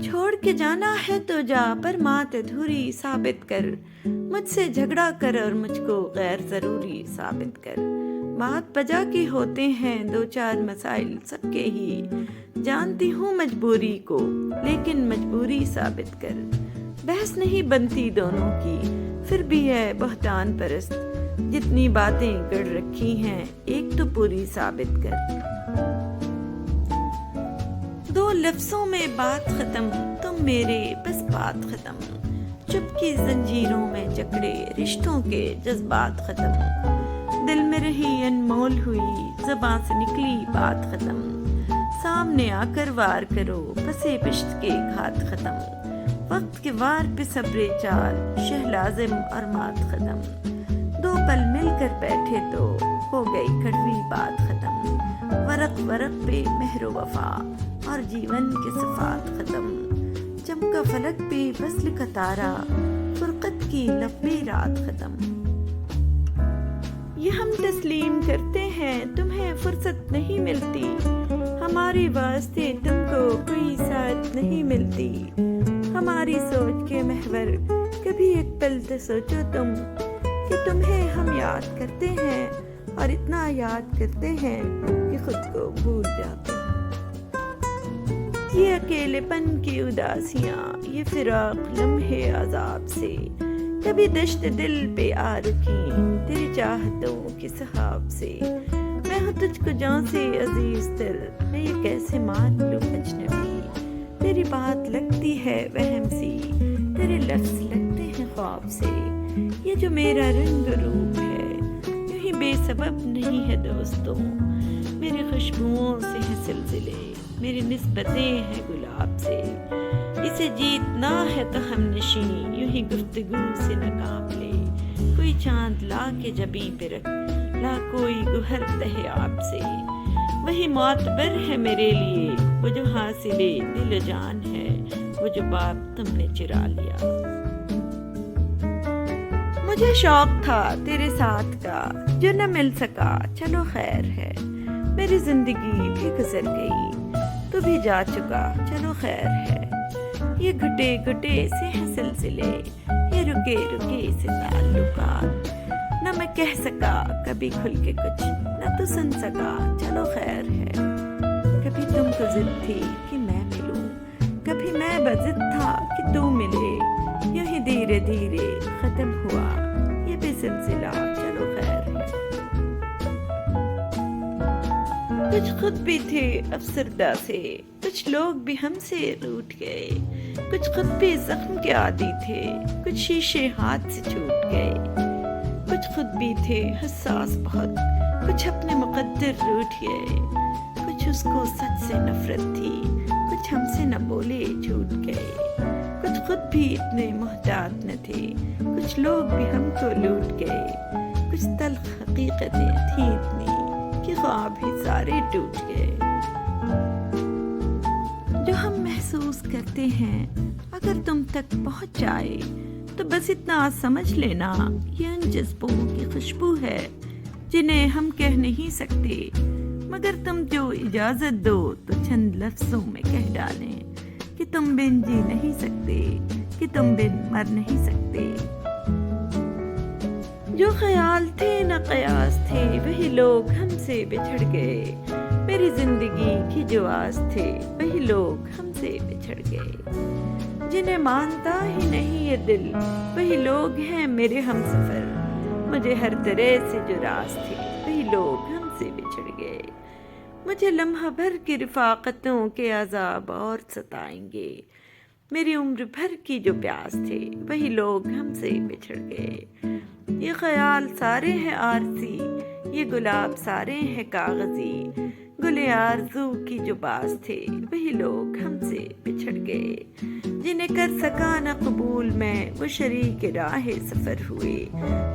چھوڑ کے جانا ہے تو جا، پر بات ادھوری ثابت کر، مجھ سے جھگڑا کر اور مجھ کو غیر ضروری ثابت کر۔ بات بجا کے ہوتے ہیں دو چار مسائل سب کے ہی، جانتی ہوں مجبوری کو لیکن مجبوری ثابت کر۔ بحث نہیں بنتی دونوں کی، پھر بھی ہے بہتان پرست، جتنی باتیں گڑ رکھی ہیں ایک تو پوری ثابت کر۔ دو لفظوں میں بات ختم، تم میرے بس بات ختم، چپ کی زنجیروں میں جکڑے رشتوں کے جذبات ختم، دل میں رہی انمول ہوئی زباں سے نکلی بات ختم، سامنے آ کر وار کرو پسے پشت کے گھات ختم، وقت کے وار پہ صبر چال شہ لازم اور مات ختم، دو پل مل کر بیٹھے تو ہو گئی کڑوی بات ختم، ورق ورق پہ مہر و وفا اور جیون کے صفات ختم، چمکا فلک پہ وصل کا تارا، فرقت کی لمبی رات ختم۔ یہ ہم تسلیم کرتے ہیں تمہیں فرصت نہیں ملتی، ہمارے واسطے تم کو کوئی ساتھ نہیں ملتی، ہماری سوچ کے محور کبھی ایک پل تو سوچو تم، کہ تمہیں ہم یاد کرتے ہیں اور اتنا یاد کرتے ہیں کہ خود کو بھول جاتے ہیں۔ یہ اکیلے پن کی اداسیاں، یہ فراق لمحے عذاب سے، کبھی دشت دل پہ آ رکیں تیری چاہتوں کے سحاب سے، میں ہوں تجھ کو جاں سے عزیز تر، میں یہ کیسے مان لوں اجنبی، تیری بات لگتی ہے وہم سی، تیرے لفظ لگتے ہیں خواب سے، یہ جو میرا رنگ روپ ہے یوں ہی بے سبب نہیں ہے دوستوں، میری خوشبوؤں سے ہیں سلسلے، میری نسبتیں ہیں گلاب سے، اسے جیتنا ہے تو ہم نشیں یوں ہی گفتگو سے ناکام لے، کوئی چاند لا کے جبیں پہ رکھ، لا کوئی گوہر تہ آپ سے، وہی معتبر ہے میرے لیے وہ جو حاصل دل و جان ہے، وہ جو باب تم نے چرا لیا۔ مجھے شوق تھا تیرے ساتھ کا جو نہ مل سکا، چلو خیر ہے، میری زندگی بھی گزر گئی تو بھی جا چکا، چلو خیر ہے، یہ گھٹے گھٹے سے ہیں سلسلے، یہ رکے رکے سے تعلقات، نہ میں کہہ سکا کبھی کھل کے کچھ، نہ تو سن سکا، چلو خیر ہے، کبھی تم کو ضد تھی کہ میں ملوں، کبھی میں بضد تھا کہ تو ملے، یوں ہی دھیرے دھیرے ختم ہوا یہ بھی سلسلہ، چلو خیر ہے۔ کچھ خود بھی تھے افسردہ سے، کچھ لوگ بھی ہم سے روٹ گئے، کچھ خود بھی زخم کے عادی تھے، کچھ شیشے ہاتھ سے چھوٹ گئے، کچھ خود بھی تھے حساس بہت، کچھ اپنے مقدر روٹ گئے، کچھ اس کو سچ سے نفرت تھی، کچھ ہم سے نہ بولے جھوٹ گئے، کچھ خود بھی اتنے محتاط نہ تھے، کچھ لوگ بھی ہم کو لوٹ گئے، کچھ تلخ حقیقتیں تھیں اتنی کہ خواب ہی سارے ٹوٹ گئے۔ جو ہم محسوس کرتے ہیں اگر تم تک پہنچ جائے تو بس اتنا سمجھ لینا، یہ ان جذبوں کی خوشبو ہے جنہیں ہم کہہ نہیں سکتے، مگر تم جو اجازت دو تو چند لفظوں میں کہہ ڈالیں کہ تم بن جی نہیں سکتے، کہ تم بن مر نہیں سکتے۔ جو خیال تھے نہ قیاس تھے وہی لوگ ہم سے بچھڑ گئے، میری زندگی کی جو آس تھے وہی لوگ ہم سے بچھڑ گئے، جنہیں مانتا ہی نہیں یہ دل وہی لوگ ہیں میرے ہم سفر، مجھے ہر طرح سے جو راز تھے وہی لوگ ہم سے بچھڑ گئے، مجھے لمحہ بھر کی رفاقتوں کے عذاب اور ستائیں گے، میری عمر بھر کی جو پیاس تھے وہی لوگ ہم سے بچھڑ گئے، یہ خیال سارے ہیں عارضی، یہ گلاب سارے ہیں کاغذی، گلے آرزو کی جو باز تھے وہی لوگ ہم سے بچھڑ گئے، جنہیں کر سکا نہ قبول میں وہ شریک راہ سفر ہوئے،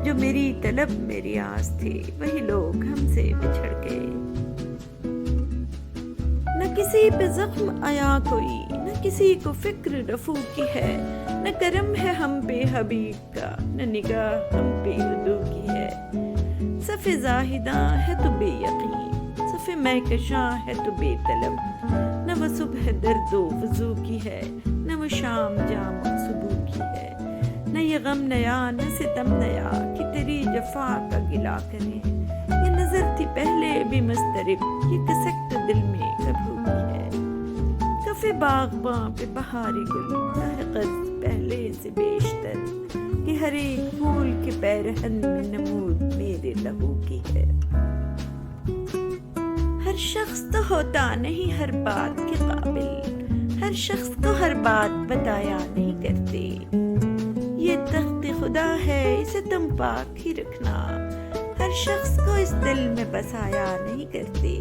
جو میری طلب میری آس تھے وہی لوگ ہم سے بچھڑ گئے۔ نہ کسی پہ زخم آیا کوئی، نہ کسی کو فکر رفو کی ہے، نہ کرم ہے ہم پہ حبیب کا، نہ نگاہ ہم پہ ردو کی ہے، صف زاہداں ہے تو بے یقین، صف مہکشاں ہے تو بے طلب، نہ وہ صبح درد و وضو کی ہے، تمام جام صبو کی ہے، نہ یہ غم نیا نہ ستم نیا کہ تیری جفا کا گلا کرے، یہ نظر تھی پہلے بھی مضطرب، یہ کسک تو دل میں کبھو کی ہے، کفِ باغباں پہ بہاری گل ہے قرض پہلے سے بیشتر، کہ ہر ایک پھول کے پیرہن میں نمود میرے لہو کی ہے۔ ہر شخص تو ہوتا نہیں ہر بات کے قابل، ہر شخص کو ہر بات بتایا نہیں کرتے، یہ تخت خدا ہے اسے تم پاک ہی رکھنا، ہر شخص کو اس دل میں بسایا نہیں کرتے،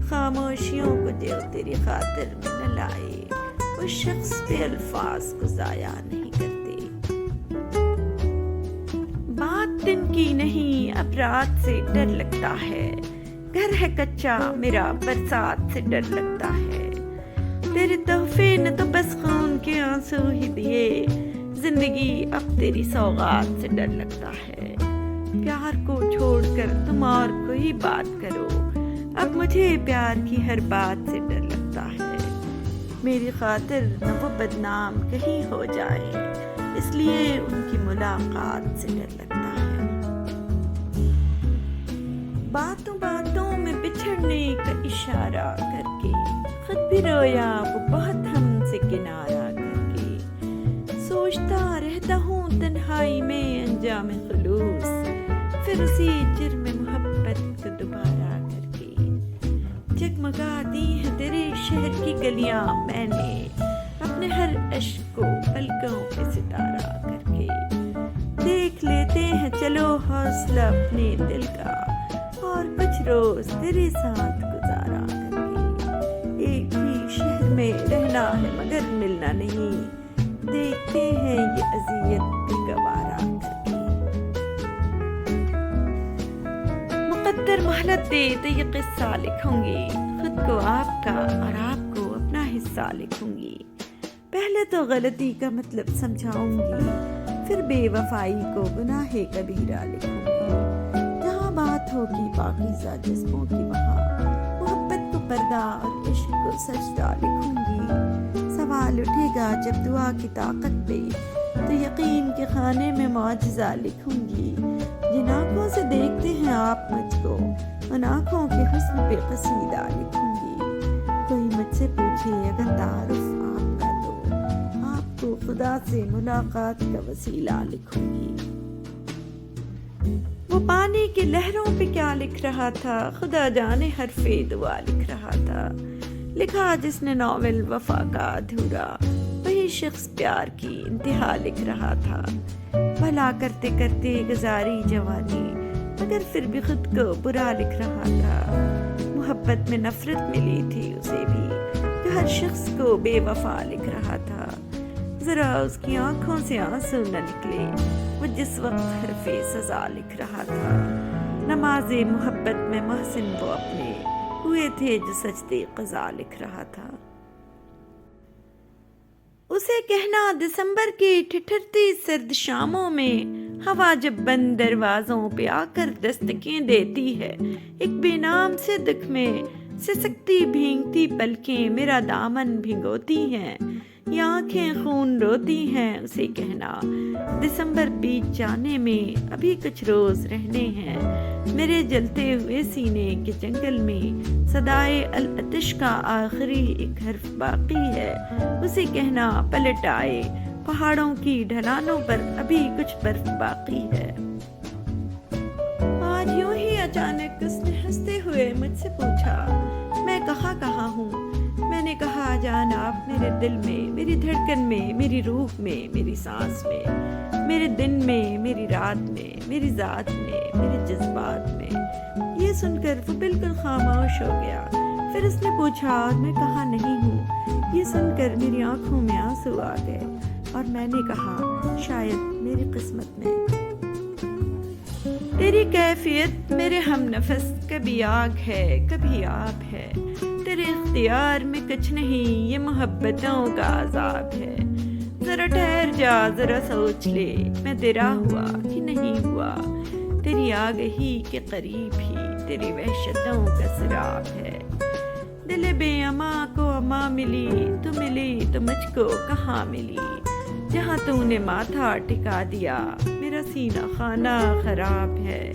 خاموشیوں کو جو تیری خاطر میں نہ لائے، اس شخص پہ الفاظ کو ضائع نہیں کرتے۔ بات دن کی نہیں اب رات سے ڈر لگتا ہے، گھر ہے کچا میرا برسات سے ڈر لگتا ہے، تیرے تحفے نے تو بس خون کے آنسو ہی دیے، زندگی اب تیری سوغات سے ڈر لگتا ہے، پیار کو چھوڑ کر تم اور کوئی بات کرو، اب مجھے پیار کی ہر بات سے ڈر لگتا ہے، میری خاطر نہ وہ بدنام کہیں ہو جائے، اس لیے ان کی ملاقات سے ڈر لگتا ہے۔ باتوں باتوں میں بچھڑنے کا اشارہ کر کے، خود بھی رویا وہ بہت ہم سے کنارہ کر کے، سوچتا رہتا ہوں تنہائی میں انجام خلوص، پھر اسی جرم محبت کو دوبارہ کر کے، جگمگاتی ہیں تیرے شہر کی گلیاں میں نے اپنے ہر عشق کو پلکوں پہ ستارہ کر کے، دیکھ لیتے ہیں چلو حوصلہ اپنے دل کا، اور کچھ روز تیرے ساتھ گزارا کر کے، ایک ہی شہر میں رہنا ہے مگر ملنا نہیں، دیکھتے ہیں یہ اذیت بھی گوارا کر کے، مقدر مہلت دے تو یہ قصہ لکھوں گی، خود کو آپ کا اور آپ کو اپنا حصہ لکھوں گی، پہلے تو غلطی کا مطلب سمجھاؤں گی، پھر بے وفائی کو گناہ کبیرہ لکھوں گی، بات ہوگی پاکیزہ جسموں کی وہاں، محبت کو پردہ اور عشق کو سجدہ لکھوں گی، سوال اٹھے گا جب دعا کی طاقت پہ تو یقین کے خانے میں معجزہ لکھوں گی، جن آنکھوں سے دیکھتے ہیں آپ مجھ کو ان آنکھوں کے حسن پہ قصیدہ لکھوں گی، کوئی مجھ سے پوچھے اگر تعارف آپ کا تو آپ کو خدا سے ملاقات کا وسیلہ لکھوں گی۔ وہ پانی کی لہروں پہ کیا لکھ رہا تھا خدا جانے، حرف دعا لکھ رہا تھا، لکھا جس نے ناول وفا کا ادھورا، وہی شخص پیار کی انتہا لکھ رہا تھا، بھلا کرتے کرتے گزاری جوانی مگر پھر بھی خود کو برا لکھ رہا تھا، محبت میں نفرت ملی تھی اسے بھی جو ہر شخص کو بے وفا لکھ رہا تھا، ذرا اس کی آنکھوں سے آنسو نہ نکلے وہ جس وقت حرف سزا لکھ رہا تھا، نماز محبت میں محسن وہ اپنے ہوئے تھے جو سجدے قضا لکھ رہا تھا، اسے کہنا دسمبر کی ٹھٹھرتی سرد شاموں میں ہوا جب بند دروازوں پہ آ کر دستکیں دیتی ہے، ایک بے نام سے دکھ میں سسکتی بھیگتی پلکیں میرا دامن بھگوتی ہیں، یہ آنکھیں خون روتی ہیں، اسے کہنا دسمبر بیت جانے میں ابھی کچھ روز رہنے ہیں، میرے جلتے ہوئے سینے کے جنگل میں صدائے العطش کا آخری ایک حرف باقی ہے، اسے کہنا پلٹ آئے پہاڑوں کی ڈھلانوں پر ابھی کچھ برف باقی ہے۔ آج یوں ہی اچانک اس نے ہنستے ہوئے مجھ سے پوچھا میں کہاں ہوں، میں نے کہا جان آپ میرے دل میں، میری دھڑکن میں، میری روح میں، میری سانس میں، میرے دن میں، میری رات میں، میری ذات میں، میرے جذبات میں۔ یہ سن کر وہ بالکل خاموش ہو گیا، پھر اس نے پوچھا اور میں کہاں نہیں ہوں۔ یہ سن کر میری آنکھوں میں آنسو آ گئے اور میں نے کہا شاید میری قسمت میں تیری کیفیت میرے ہم نفس کبھی آگ ہے کبھی آب ہے، تیرے اختیار میں کچھ نہیں یہ محبتوں کا عذاب ہے، ذرا ٹھہر جا ذرا سوچ لے میں تیرا ہوا کہ نہیں ہوا، تیری آگہی کے قریب ہی تیری وحشتوں کا سراب ہے، دل بے اما کو اما ملی تو مجھ کو کہاں ملی، جہاں تو نے ماتھا ٹکا دیا میرا سینہ خانہ خراب ہے،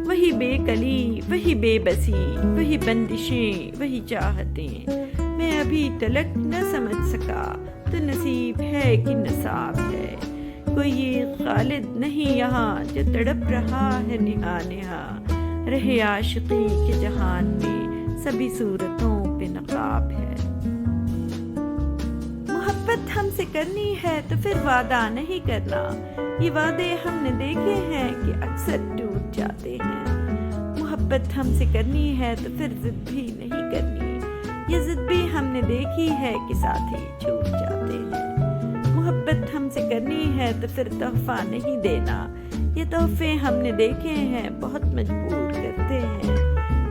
وہی بے کلی وہی بے بسی، وہی بندشیں وہی چاہتیں، میں ابھی تلک نہ سمجھ سکا تو نصیب ہے کہ نصاب ہے، کوئی یہ خالد نہیں یہاں جو تڑپ رہا ہے نہا نہا، رہے عاشقی کے جہان میں سبھی صورتوں پہ نقاب ہے۔ محبت ہم سے کرنی ہے تو پھر وعدہ نہیں کرنا، یہ وعدے ہم نے دیکھے ہیں کہ اکثر ٹوٹ جاتے ہیں، محبت ہم سے کرنی ہے تو پھر ضد بھی نہیں کرنی، یہ ضد بھی ہم نے دیکھی ہے کہ ساتھی چھوٹ جاتے ہیں، محبت ہم سے کرنی ہے تو پھر تحفہ نہیں دینا، یہ تحفے ہم نے دیکھے ہیں بہت مجبور کرتے ہیں،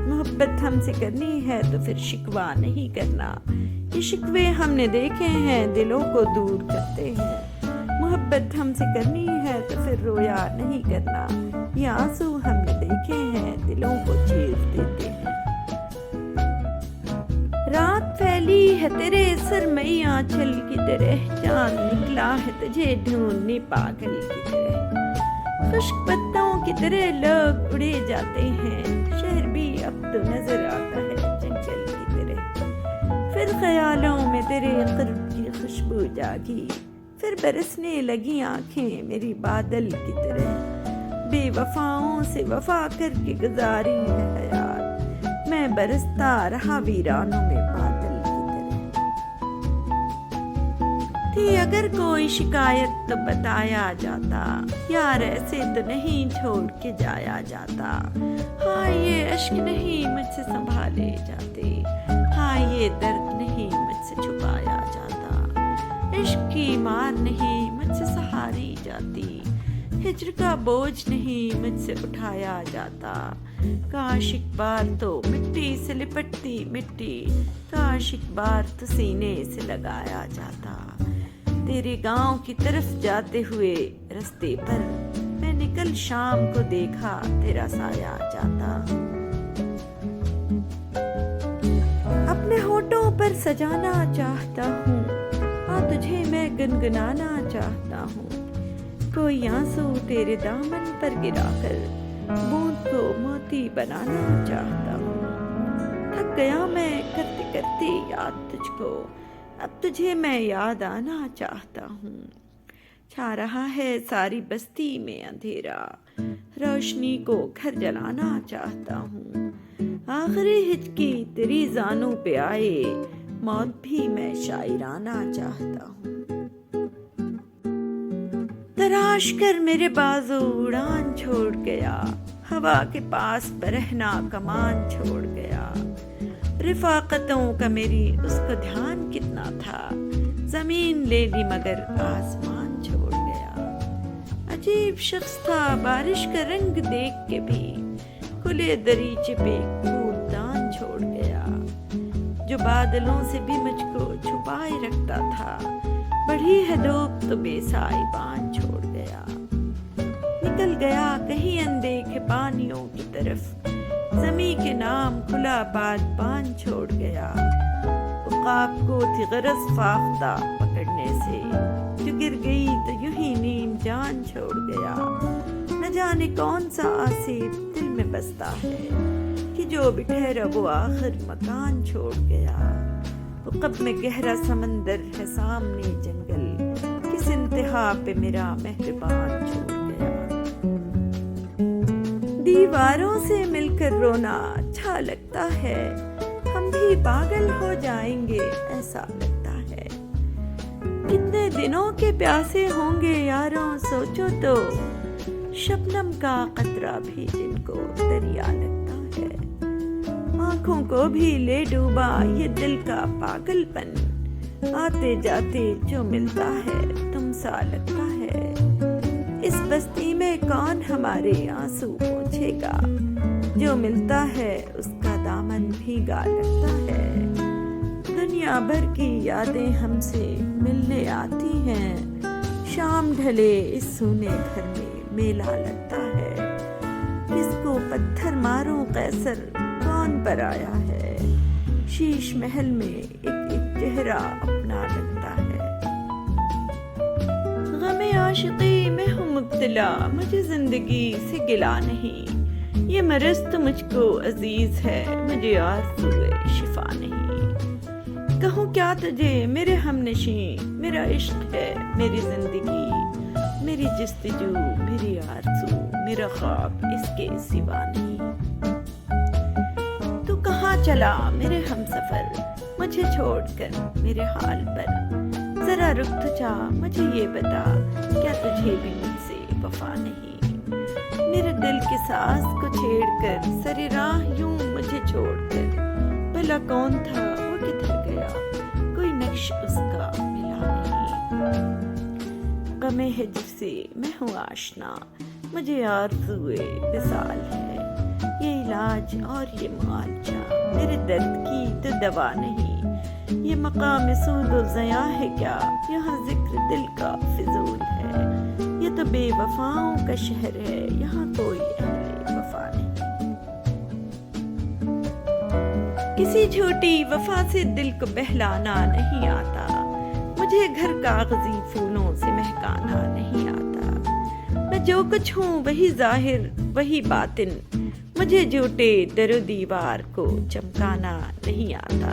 محبت ہم سے کرنی ہے تو پھر شکوہ نہیں کرنا، یہ شکوے ہم نے دیکھے ہیں دلوں کو دور کرتے ہیں، محبت ہم سے کرنی ہے تو پھر رویا نہیں کرنا، یہ آنسو ہم نے دیکھے ہیں دلوں کو چیر دیتے ہیں۔ رات پھیلی ہے تیرے سرمئی آنچل کی طرح، چاند نکلا ہے تجھے ڈھونڈنے پاگل کی طرح، خشک پتوں کی طرح لوگ اڑے جاتے ہیں، شہر بھی اب تو نظر آتا ہے جنگل کی طرح، پھر خیالوں میں تیرے قرب کی خوشبو جاگی، پھر برسنے لگی آنکھیں میری بادل کی طرح، بے وفاؤں سے وفا کر کے گزاری ہے حیات، میں برستا رہا ویرانوں میں بادل کی طرح، تھی اگر کوئی شکایت تو بتایا جاتا، یار ایسے تو نہیں چھوڑ کے جایا جاتا، ہاں یہ اشک نہیں مجھ سے سنبھالے جاتے، ہاں یہ درد نہیں مجھ سے چھپایا جاتا، عشق کی مار نہیں مجھ سے سہاری جاتی، ہجر کا بوجھ نہیں مجھ سے اٹھایا جاتا، کاش ایک بار تو مٹی سے لپٹتی مٹی، کاش ایک بار تو سینے سے لگایا جاتا، تیرے گاؤں کی طرف جاتے ہوئے رستے پر میں نے کل شام کو دیکھا تیرا سایہ جاتا، اپنے ہونٹوں پر سجانا چاہتا ہوں، تجھے میں گنگنانا چاہتا ہوں، کوئی آنسو تیرے دامن پر گرا کر بوند کو موتی بنانا چاہتا ہوں، تھک گیا میں کرتے کرتے یاد تجھ کو، اب تجھے میں یاد آنا چاہتا ہوں، چھا رہا ہے ساری بستی میں اندھیرا، روشنی کو گھر جلانا چاہتا ہوں، آخری ہچکی تیری زانوں پہ آئے، موت بھی میں شاعرانہ چاہتا ہوں، تراش کر میرے بازو اڑان چھوڑ گیا، ہوا کے پاس برہنا کمان چھوڑ گیا، رفاقتوں کا میری اس کو دھیان کتنا تھا، زمین لے لی مگر آسمان چھوڑ گیا، عجیب شخص تھا بارش کا رنگ دیکھ کے بھی، کھلے دریچے پہ کوڑ دان چھوڑ گیا، جو بادلوں سے بھی مجھ کو چھپائے رکھتا تھا، بڑھی ہے دھوپ تو بے سائبان چھوڑ گیا، نکل گیا کہیں اندیکھے پانیوں کی طرف، زمیں کے نام کھلا بادبان چھوڑ گیا، عقاب کو تھی غرض فاختہ پکڑنے سے، جو گر گئی تو یوں ہی نیم جان چھوڑ گیا، نہ جانے کون سا آصف دل میں بستا ہے کہ جو بھی ٹھہرا وہ آخر مکان چھوڑ گیا، عقب میں گہرا سمندر ہے سامنے جنگل، کس انتہا پہ میرا مہربان چھوڑ گیا، دیواروں سے مل کر رونا اچھا لگتا ہے، ہم بھی پاگل ہو جائیں گے ایسا لگتا ہے، کتنے دنوں کے پیاسے ہوں گے یاروں سوچو تو، شبنم کا قطرہ بھی جن کو دریا لگتا ہے، آنکھوں کو بھی لے ڈوبا یہ دل کا پاگل پن، آتے جاتے جو ملتا ہے تم سا لگتا ہے، اس بستی میں کون ہمارے آنسو پوچھے گا، جو ملتا ہے اس کا دامن بھیگا لگتا ہے، دنیا بھر کی یادیں ہم سے ملنے آتی ہیں، شام ڈھلے اس سونے گھر میں میلہ لگتا ہے، کس کو پتھر ماروں قیصر کون پر آیا ہے، شیش محل میں ایک چہرہ اپنا لگتا ہے۔ غم عاشقی میں ہوں مبتلا، مجھے زندگی سے گلا نہیں، یہ مرض تو مجھ کو عزیز ہے، مجھے آرزوئے شفا نہیں۔ کہوں کیا تجھے میرے ہم نشیں، میرا عشق ہے میری زندگی، میری جستجو میری آرزو، میرا خواب اس کے سوا نہیں۔ تو کہاں چلا میرے ہم سفر، مجھے چھوڑ کر میرے حال پر، ذرا رک تو جا مجھے یہ بتا، کیا تجھے بھی مجھ سے وفا نہیں؟ میرے دل کے ساز کو چھیڑ کر سر راہ یوں مجھے چھوڑ کر، بھلا کون تھا وہ کدھر گیا، کوئی نقش اس کا ملا نہیں۔ غم ہجر سے میں ہوں آشنا، مجھے آرزوئے وصال ہے، یہ علاج اور یہ معالجہ میرے درد کی تو دوا نہیں، یہ مقام سود و ضیاء ہے کیا، یہاں ذکر دل کا فضول ہے، یہ تو بے وفاؤں کا شہر ہے، یہاں کوئی اہل وفا نہیں۔ کسی جھوٹی وفا سے دل کو بہلانا نہیں آتا، مجھے گھر کاغذی پھولوں سے مہکانا نہیں آتا، میں جو کچھ ہوں وہی ظاہر وہی باطن، مجھے جھوٹے در و دیوار کو چمکانا نہیں آتا،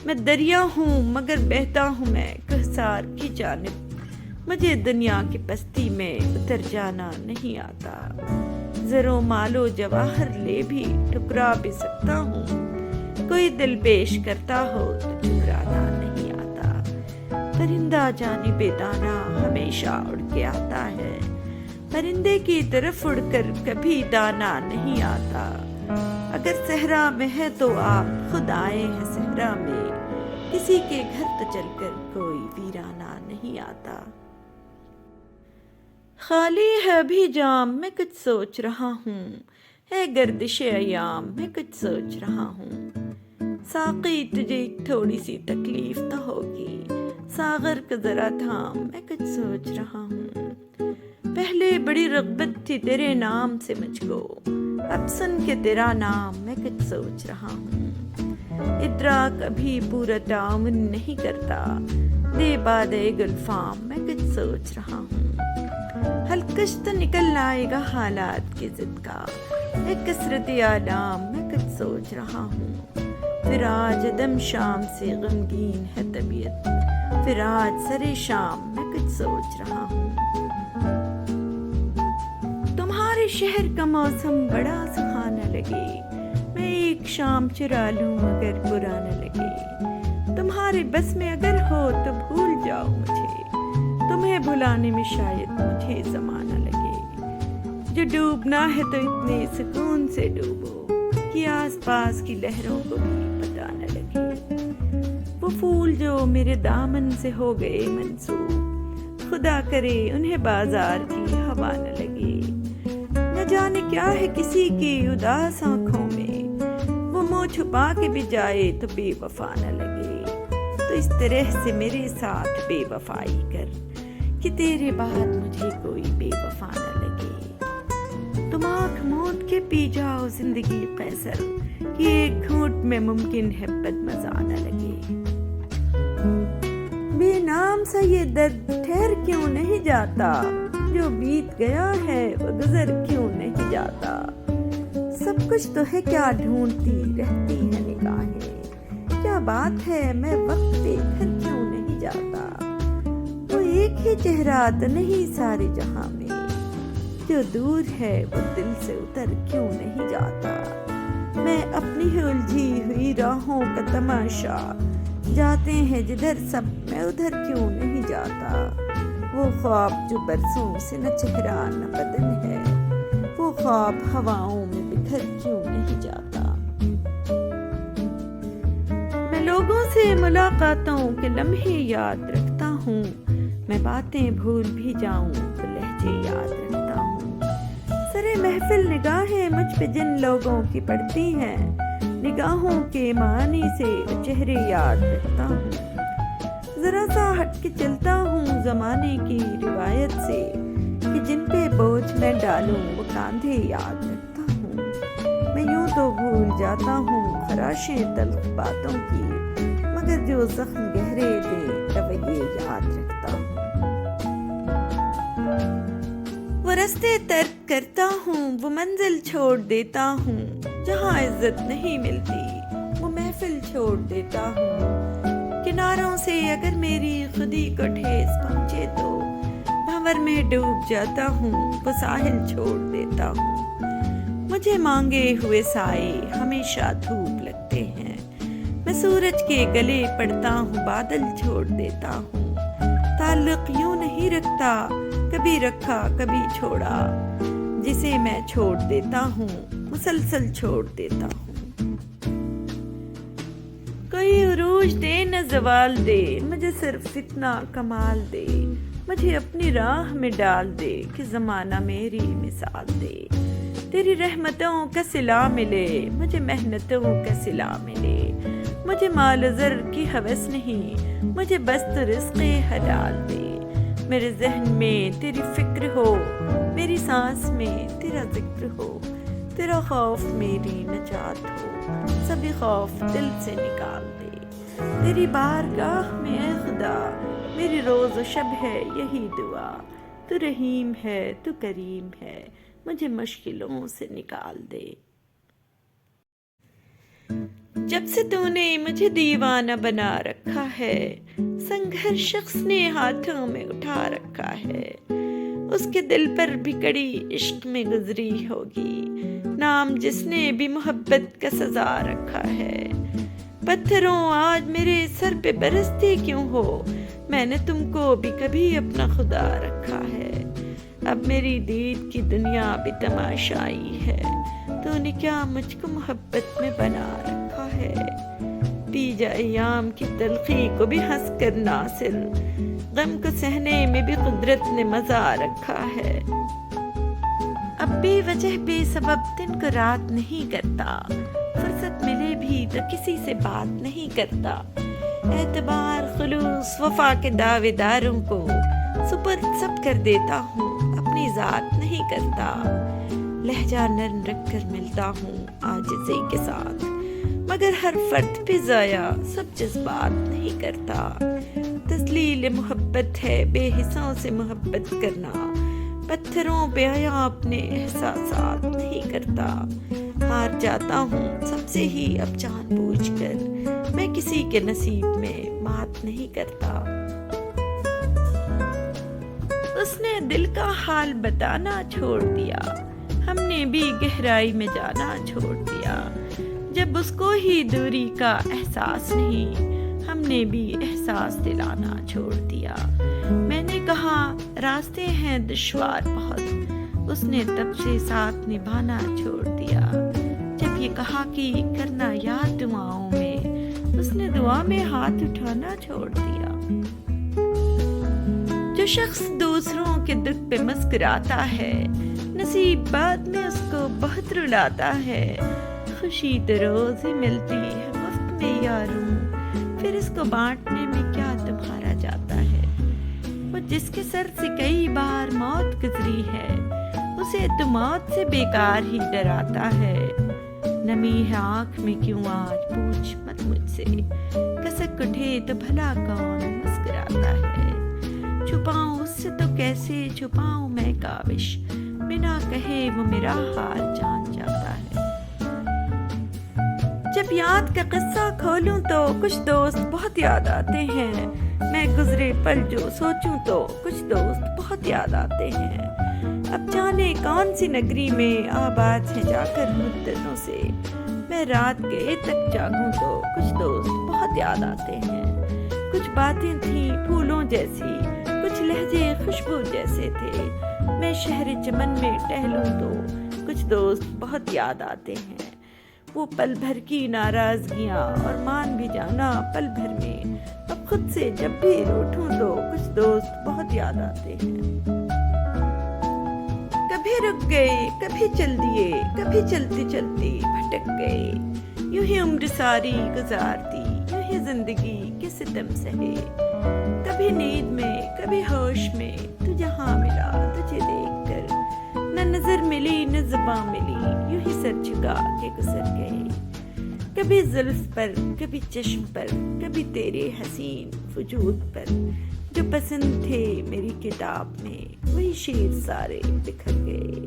میں دریا ہوں مگر بہتا ہوں میں کوثر کی جانب، مجھے دنیا کی پستی میں اتر جانا نہیں آتا، زر و مال و جواہر لے بھی ٹکرا بھی سکتا ہوں، کوئی دل پیش کرتا ہو تو ٹکرانا نہیں آتا، پرندہ جانب دانا ہمیشہ اڑ کے آتا ہے، پرندے کی طرف اڑ کر کبھی دانا نہیں آتا، اگر صحرا میں ہے تو آپ خود آئے ہیں صحرا میں، کسی کے گھر تو چل کر کوئی ویرانہ نہیں آتا۔ خالی ہے ابھی جام میں کچھ سوچ رہا ہوں، ہے گردش ایام میں کچھ سوچ رہا ہوں، ساقی تجھے ایک تھوڑی سی تکلیف تو ہوگی، ساغر کا ذرا تھام میں کچھ سوچ رہا ہوں، پہلے بڑی رغبت تھی تیرے نام سے مجھ کو، اب سن کے تیرا نام میں کچھ سوچ رہا ہوں، ادراک ابھی پورا تعاون نہیں کرتا، دے بادے گلفام میں کچھ سوچ رہا ہوں، حلقش تو نکل آئے گا حالات کی ضد کا، ایک کثرت آلام میں کچھ سوچ رہا ہوں، پھر آج دم شام سے غمگین ہے طبیعت، پھر آج سرے شام میں کچھ سوچ رہا ہوں، تمہارے شہر کا موسم بڑا سہانا لگے، میں ایک شام چرا لوں مگر برا نہ لگے، تمہارے بس میں اگر ہو تو بھول جاؤ مجھے، تمہیں بھلانے میں شاید مجھے زمانہ لگے، جو ڈوبنا ہے تو اتنے سکون سے ڈوبو کہ آس پاس کی لہروں کو بھی پتہ نہ لگے، وہ پھول جو میرے دامن سے ہو گئے منسوب، خدا کرے انہیں بازار کی ہوا نہ لگے، نہ جانے کیا ہے کسی کی اداس آنکھوں میں، وہ منہ چھپا کے بھی جائے تو بے وفا نہ لگے، تو اس طرح سے میرے ساتھ بے وفائی کر کہ تیرے بعد مجھے کوئی بے وفا نہ لگے، تم آنکھ موند کے پی جاؤ زندگی قیصر کہ ایک گھونٹ میں ممکن ہے بدمزہ نہ لگے، بے نام سا یہ درد ٹھہر کیوں نہیں جاتا، جو بیت گیا ہے وہ گزر کیوں نہیں جاتا، سب کچھ تو ہے کیا ڈھونڈتی رہتی ہے نگاہیں، کیا بات ہے میں وقت پہ گھر کیوں نہیں جاتا، وہ ایک ہی چہرہ تو نہیں سارے جہاں میں، جو دور ہے وہ دل سے اتر کیوں نہیں جاتا، میں اپنی ہی الجھی ہوئی راہوں کا تماشا، جاتے ہیں جدھر سب میں ادھر کیوں نہیں جاتا، وہ خواب جو برسوں سے نہ چہرہ نہ بدن ہے، وہ خواب ہواؤں میں بکھر کیوں نہیں جاتا، میں لوگوں سے ملاقاتوں کے لمحے یاد رکھتا ہوں، میں باتیں بھول بھی جاؤں تو لہجے یاد رکھتا ہوں، سرے محفل نگاہیں مجھ پہ جن لوگوں کی پڑتی ہیں، نگاہوں کے معنی سے چہرے یاد رکھتا ہوں، ذرا سا ہٹ کے چلتا ہوں زمانے کی روایت سے کہ جن پہ بوجھ میں ڈالوں وہ کاندھے یاد رکھتا ہوں، میں یوں تو تو بھول جاتا ہوں خراشیں تلخ باتوں کی، مگر جو زخم گہرے دے رویے یاد رکھتا ہوں۔ وہ رستے ترک کرتا ہوں، وہ منزل چھوڑ دیتا ہوں، جہاں عزت نہیں ملتی وہ محفل چھوڑ دیتا ہوں۔ کناروں سے اگر میری خودی کو ٹھیس پہنچے تو بھنور میں ڈوب جاتا ہوں، وہ ساحل چھوڑ دیتا ہوں۔ مجھے مانگے ہوئے سائے ہمیشہ دھوپ لگتے ہیں، میں سورج کے گلے پڑتا ہوں، بادل چھوڑ دیتا ہوں۔ تعلق یوں نہیں رکھتا، کبھی رکھا کبھی چھوڑا، جسے میں چھوڑ دیتا ہوں مسلسل چھوڑ دیتا ہوں۔ کوئی عروج دے نہ زوال دے، مجھے صرف اتنا کمال دے، مجھے اپنی راہ میں ڈال دے کہ زمانہ میری مثال دے۔ تیری رحمتوں کا صلہ ملے، مجھے محنتوں کا صلہ ملے، مجھے مال و زر کی ہوس نہیں، مجھے بس تو رزق حلال دے۔ میرے ذہن میں تیری فکر ہو، میری سانس میں تیرا ذکر ہو، تیرا خوف میری نجات ہو، سبھی خوف دل سے نکال دے۔ تیری بارگاہ میں اے خدا میری روز و شب ہے یہی دعا، تو رحیم ہے تو کریم ہے، مجھے مشکلوں سے نکال دے۔ جب سے تو نے مجھے دیوانہ بنا رکھا ہے، سنگ ہر شخص نے ہاتھوں میں اٹھا رکھا ہے، اس کے دل پر بھی کڑی عشق میں گزری ہوگی، نام جس نے بھی محبت کا سزا رکھا ہے۔ پتھروں آج میرے سر پہ برستے کیوں ہو، میں نے تم کو بھی کبھی اپنا خدا رکھا ہے۔ اب میری دید کی دنیا بھی تماشائی ہے، تو نے کیا مجھ کو محبت میں بنا رکھا ہے۔ پی جا ایام کی تلخی کو بھی ہنس کر ناصر، غم کو سہنے میں بھی قدرت نے مزہ رکھا ہے۔ اب بے وجہ بے سبب دن کو رات نہیں کرتا، فرصت ملے بھی تو کسی سے بات نہیں کرتا۔ اعتبار خلوص وفا کے دعوے داروں کو سپرد سب کر دیتا ہوں، اپنی ذات نہیں کرتا۔ لہجہ نرم رکھ کر ملتا ہوں عاجزی کے ساتھ، مگر ہر فرد پہ ضائع سب جذبات نہیں کرتا۔ تسلیل محبت ہے بے حصوں سے محبت کرنا، پتھروں پہ آیا اپنے احساسات نہیں کرتا۔ ہار جاتا ہوں سب سے ہی اب جان بوجھ کر، میں کسی کے نصیب میں بات نہیں کرتا۔ اس نے دل کا حال بتانا چھوڑ دیا، ہم نے بھی گہرائی میں جانا چھوڑ دیا۔ جب اس کو ہی دوری کا احساس نہیں، ہم نے بھی احساس دلانا چھوڑ دیا۔ میں نے کہا راستے ہیں دشوار بہت، اس نے تب سے ساتھ نبھانا چھوڑ دیا۔ جب یہ کہا کہ کرنا یاد دعاؤں میں، اس نے دعا میں ہاتھ اٹھانا چھوڑ دیا۔ جو شخص دوسروں کے دکھ پہ مسکراتا ہے، نصیب بعد میں اس کو بہت رلاتا ہے۔ خوشی تو روز ہی ملتی ہے مفت میں یاروں، پھر اس کو بانٹنے میں کیا تمہارا جاتا ہے۔ وہ جس کے سر سے کئی بار موت گزری ہے، اسے تو موت سے بیکار ہی ڈراتا ہے۔ نمی ہے آنکھ میں کیوں آج پوچھ مت مجھ سے، کسک اٹھے تو بھلا کون مسکراتا ہے۔ چھپاؤں اس سے تو کیسے چھپاؤں میں کاوش، بنا کہے وہ میرا حال جان جاتا ہے۔ جب یاد کا قصہ کھولوں تو کچھ دوست بہت یاد آتے ہیں، میں گزرے پل جو سوچوں تو کچھ دوست بہت یاد آتے ہیں۔ اب جانے کون سی نگری میں آباد ہیں جا کر مدتوں سے، میں رات گئے تک جاگوں تو کچھ دوست بہت یاد آتے ہیں۔ کچھ باتیں تھیں پھولوں جیسی، کچھ لہجے خوشبو جیسے تھے، میں شہر چمن میں ٹہلوں تو کچھ دوست بہت یاد آتے ہیں۔ وہ پل بھر کی ناراضگیاں اور مان بھی جانا پل بھر میں، اب خود سے جب بھی روٹھوں تو کچھ دوست بہت یاد آتے ہیں۔ کبھی رک گئے کبھی چل دیے، کبھی چلتے چلتے بھٹک گئے، یوں ہی عمر ساری گزار دی، یوں ہی زندگی کے ستم سہے۔ کبھی نیند میں کبھی ہوش میں تو جہاں ملا تجھے دیکھ کر، نہ نظر ملی نہ زباں ملی، یوں ہی سر جھکا کے گزر گئے، کبھی زلف پر کبھی چشم پر، کبھی تیرے حسین وجود پر، جو پسند تھے میری کتاب میں وہی شعر سارے بکھر گئے۔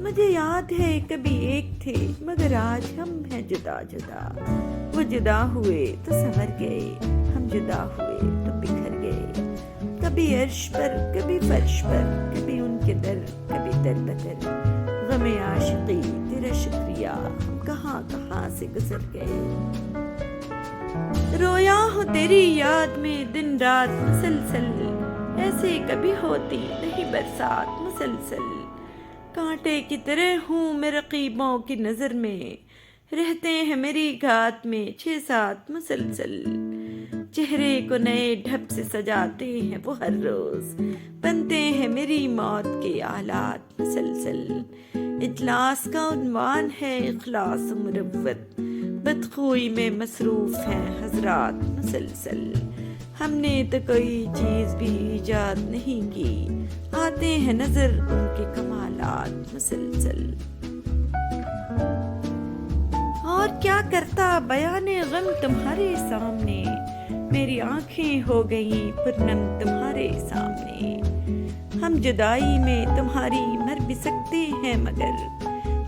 مجھے یاد ہے کبھی ایک تھے مگر آج ہم ہیں جدا جدا، وہ جدا ہوئے تو سنور گئے، ہم جدا ہوئے تو بکھر گئے، کبھی عرش پر کبھی فرش پر، کبھی ان کے در کبھی در بدر، غم عاشقی تیرا شکریہ ہم کہاں کہاں سے گزر گئے۔ رویا ہوں تیری یاد میں دن رات مسلسل، ایسے کبھی ہوتی نہیں برسات مسلسل، کانٹے کی طرح ہوں میں رقیبوں کی نظر میں، رہتے ہیں میری گھات میں 6-7 مسلسل، چہرے کو نئے ڈھب سے سجاتے ہیں وہ ہر روز، بنتے ہیں میری موت کے آلات مسلسل، اجلاس کا عنوان ہے اخلاص و مروت، بدخوئی میں مصروف ہیں حضرات مسلسل، ہم نے تو کوئی چیز بھی ایجاد نہیں کی، آتے ہیں نظر ان کے کمالات مسلسل۔ اور کیا کرتا بیان غم تمہارے سامنے، میری آنکھیں ہو گئیں پرنم تمہارے سامنے، ہم جدائی میں تمہاری مر بھی سکتے ہیں مگر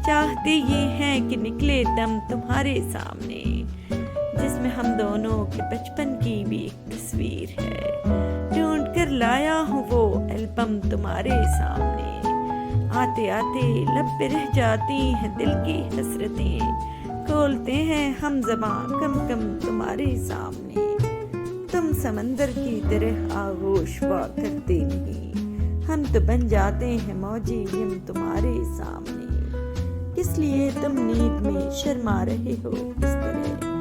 چاہتے یہ ہیں کہ نکلے دم تمہارے سامنے، جس میں ہم دونوں کے بچپن کی بھی ایک تصویر ہے، ڈھونڈ کر لایا ہوں وہ البم تمہارے سامنے، آتے آتے لب پہ رہ جاتی ہیں دل کی حسرتیں، کھولتے ہیں ہم زباں کم کم تمہارے سامنے، تم سمندر کی طرح آغوش ہوا کرتے نہیں، ہم تو بن جاتے ہیں موجی یم تمہارے سامنے، اس لیے تم نیند میں شرما رہے ہو اس طرح،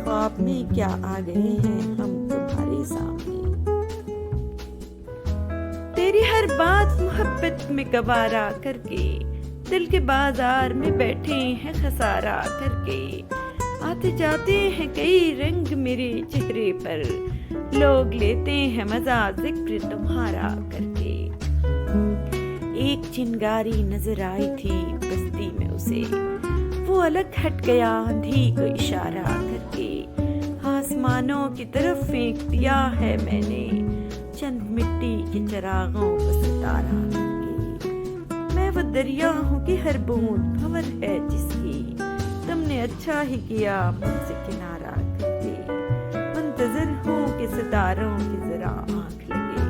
خواب میں کیا آ گئے ہیں ہم تمہارے سامنے، تیری ہر بات محبت میں گوارا کر کے، دل کے بازار میں بیٹھے ہیں خسارہ کر کے، آتے جاتے ہیں کئی رنگ میرے چہرے پر، لوگ لیتے ہیں مزہ ذکر تمہارا کر کے، ایک چنگاری نظر آئی تھی بستی میں اسے، وہ الگ ہٹ گیا اندھی کو اشارہ کر کے، آسمانوں کی طرف پھینک دیا ہے میں نے چند مٹی کے چراغوں کو ستارہ کر کے، میں وہ دریا ہوں کہ ہر بوند بھور ہے جس کی، تم نے اچھا ہی کیا مجھ سے کنارہ کر کے، منتظر ہوں کہ ستاروں کی ذرا آنکھ لگے،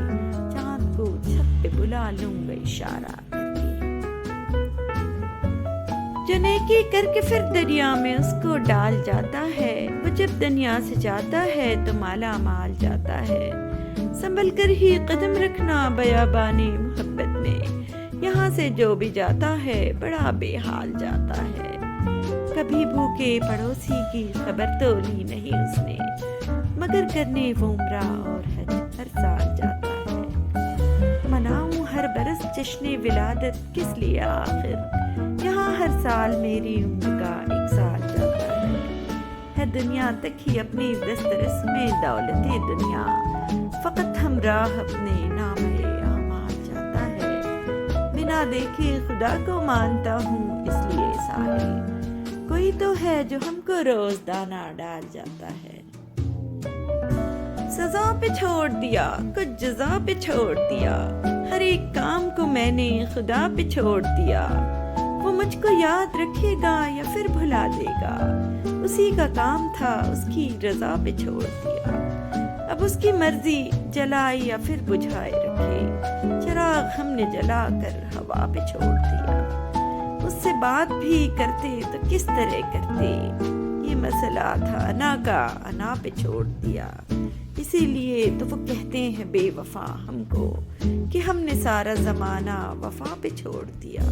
چاند کو چھت پہ بلا لوں گا اشارہ کر کے، جو نیکی کر کے پھر دریا میں اس کو ڈال جاتا ہے، وہ جب دنیا سے جاتا ہے تو مالا مال جاتا ہے، سنبھل کر ہی قدم رکھنا بیابان محبت میں، یہاں سے جو بھی جاتا ہے بڑا بے حال جاتا ہے، کبھی بھوکے پڑوسی کی خبر تو لی نہیں اس نے، مگر کرنے وہ عمرہ اور حج ہر سال جاتا ہے، مناؤں ہر برس جشن ولادت کس لیے آخر، یہاں ہر سال میری عمر کا 1 سال جاتا ہے دنیا تک ہی اپنی دسترس میں دولت دنیا، فقط ہمراہ اپنے نام اعمال جاتا ہے، بنا دیکھے خدا کو مانتا ہوں اس لیے سارے، کوئی تو ہے جو ہم کو روز دانہ ڈال جاتا ہے، سزا پہ چھوڑ دیا کچھ جزا پہ چھوڑ دیا، ہر ایک کام کو میں نے خدا پہ چھوڑ دیا، وہ مجھ کو یاد رکھے گا یا پھر بھلا دے گا، اسی کا کام تھا اس کی رضا پہ چھوڑ دیا، اب اس کی مرضی جلائے یا پھر بجھائے رکھے، چراغ ہم نے جلا کر ہوا پہ چھوڑ دیا، اس سے بات بھی کرتے تو کس طرح کرتے، یہ مسئلہ تھا انا کا انا پہ چھوڑ دیا، اسی لیے تو وہ کہتے ہیں بے وفا ہم کو کہ ہم نے سارا زمانہ وفا پہ چھوڑ دیا۔